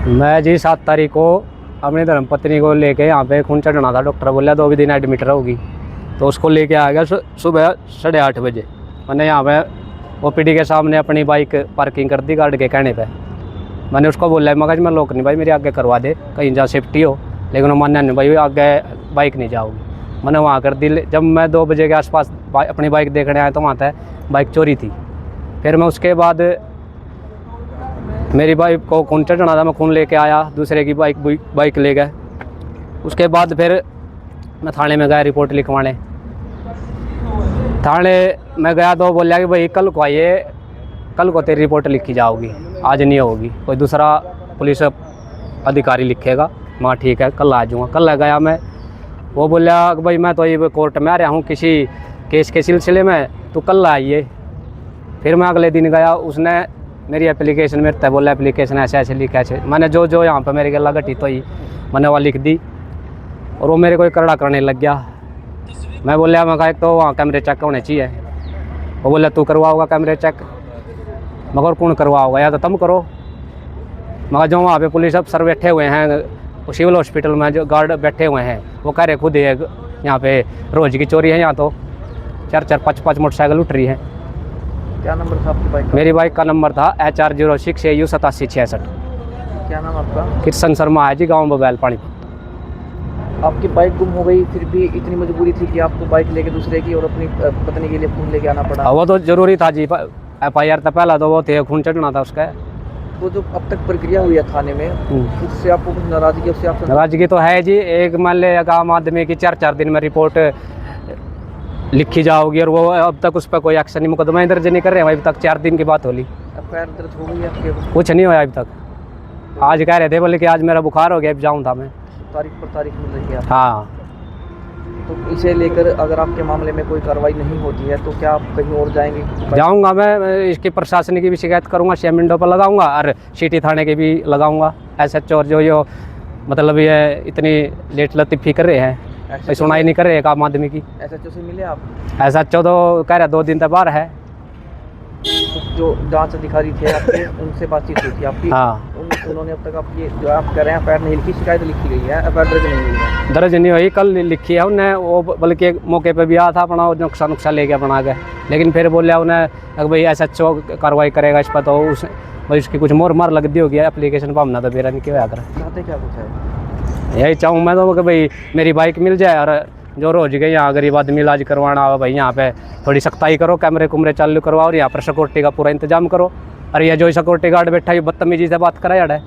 मैं जी 7 तारीख को अपनी धर्मपत्नी को लेके यहाँ पे खून चढ़ना था। डॉक्टर बोला 2 दिन एडमिट रहोगी, तो उसको लेके आ गया सुबह 8:30 बजे। मैंने यहाँ पे ओपीडी के सामने अपनी बाइक पार्किंग कर दी गार्ड के कहने पे। मैंने उसको बोला मगर मैं लोक नहीं भाई, मेरी आगे करवा दे कहीं जहाँ सेफ्टी हो, लेकिन वो मान्य नहीं भाई, आगे बाइक नहीं जाओगी। मैंने वहाँ कर दी। जब मैं 2 बजे के आसपास अपनी बाइक देखने आया तो वहाँ था बाइक चोरी थी। फिर मैं उसके बाद मेरी बाइक को खून चढ़ना था, मैं खून लेके आया, दूसरे की बाइक ले गए। उसके बाद फिर मैं थाने में गया रिपोर्ट लिखवाने। थाने में गया तो बोला कि भाई कल को आइए, कल को तेरी रिपोर्ट लिखी जाओगी, आज नहीं होगी, कोई दूसरा पुलिस अधिकारी लिखेगा। मैं ठीक है कल आ जाऊँगा। कल गया मैं, वो बोला कि भाई मैं तो ये कोर्ट में आ रहा हूँ किसी केस के सिलसिले में, तो कल आइए। फिर मैं अगले दिन गया, उसने मेरी एप्लीकेशन में तय बोला एप्लीकेशन ऐसे ऐसे लिखा ऐसे। मैंने जो यहाँ पे मेरे गला घटी तो ही मैंने वहाँ लिख दी, और वो मेरे को कड़ा करने लग गया। मैं बोला मैं कहा एक तो वहाँ कैमरे चेक होने चाहिए। वो बोला तू करवाओगा कैमरे चेक? मगर कौन करवाओगा, या तो तुम करो। मगर जो वहाँ पे पुलिस अफसर बैठे हुए हैं सिविल हॉस्पिटल में, जो गार्ड बैठे हुए हैं, वो कह रहे खुद है यहाँ पे रोज़ की चोरी है, यहाँ तो 4-4 5-5 मोटरसाइकिल उठ रही है। क्या नंबर था आपकी बाइक का? मेरी बाइक का नंबर था HR06 AU 8766। क्या नाम आपका? किशन शर्मा है जी, गाँव बबैल पानी। आपकी बाइक गुम हो गई, फिर भी इतनी मजबूरी थी कि आपको बाइक लेके दूसरे की और अपनी पत्नी के लिए खून लेके आना पड़ा? वो तो ज़रूरी था जी, FIR था पहला, तो वो थे खून चढ़ना था उसका। तो जो अब तक प्रक्रिया हुई है थाने में, उससे आपको कुछ नाराजगी? उससे आप नाराजगी तो है जी। एक मान ले आम आदमी की 4-4 दिन में रिपोर्ट लिखी जाओगी, और वो अब तक उस पर कोई एक्शन नहीं, मुकदमा दर्ज नहीं कर रहे हैं अभी तक। 4 दिन की बात होली, FIR दर्ज हो गई है आपके? कुछ नहीं हुआ अभी तक। आज कह रहे थे बोले कि आज मेरा बुखार हो गया, अब जाऊँ था मैं। तारीख पर तारीख मिल रही है आपको? हाँ। तो इसे लेकर अगर आपके मामले में कोई कार्रवाई नहीं होती है तो क्या आप कहीं और जाएंगे? जाऊँगा मैं, इसकी प्रशासन की भी शिकायत करूँगा, 6 मिनटों पर लगाऊँगा, और सिटी थाने के भी लगाऊँगा। SHO जो मतलब ये इतनी लेट लतीफ़ी कर रहे हैं, सुनाई नहीं कर रहे एक आम आदमी की। SHO से मिले आप? SHO तो कह रहे 2 दिन तक बाहर है। तो जो जांच अधिकारी थे आपके, उनसे बातचीत हुई थी आपकी? हाँ। उन्होंने अब तक आपकी जो आप कह रहे हैं FIR नहीं लिखी, शिकायत लिखी गई है, FIR दर्ज नहीं हुई है? दर्ज नहीं हुई, कल लिखी है उन्हें। वो बल्कि मौके पे भी आया था, अपना नुकसान लेके बना के, लेकिन फिर बोलिया उन्हें अगर भाई SHO कार्रवाई करेगा इस पर, तो उस भाई उसकी कुछ मोर लग दी होगी एप्लीकेशन पर। हमने तो मेरा नहीं किया कर। चाहते क्या कुछ है? यही चाहूँ मैं तो कि भाई मेरी बाइक मिल जाए, और जो रोज के यहाँ गरीब आदमी इलाज करवाना हो भाई, यहाँ पे थोड़ी सख्ताई करो, कैमरे कुमरे चालू करवाओ, और यहाँ पर सिक्योरिटी का पूरा इंतजाम करो। और ये जो सिक्योरिटी गार्ड बैठा है बदतमीजी से बात करा यार है।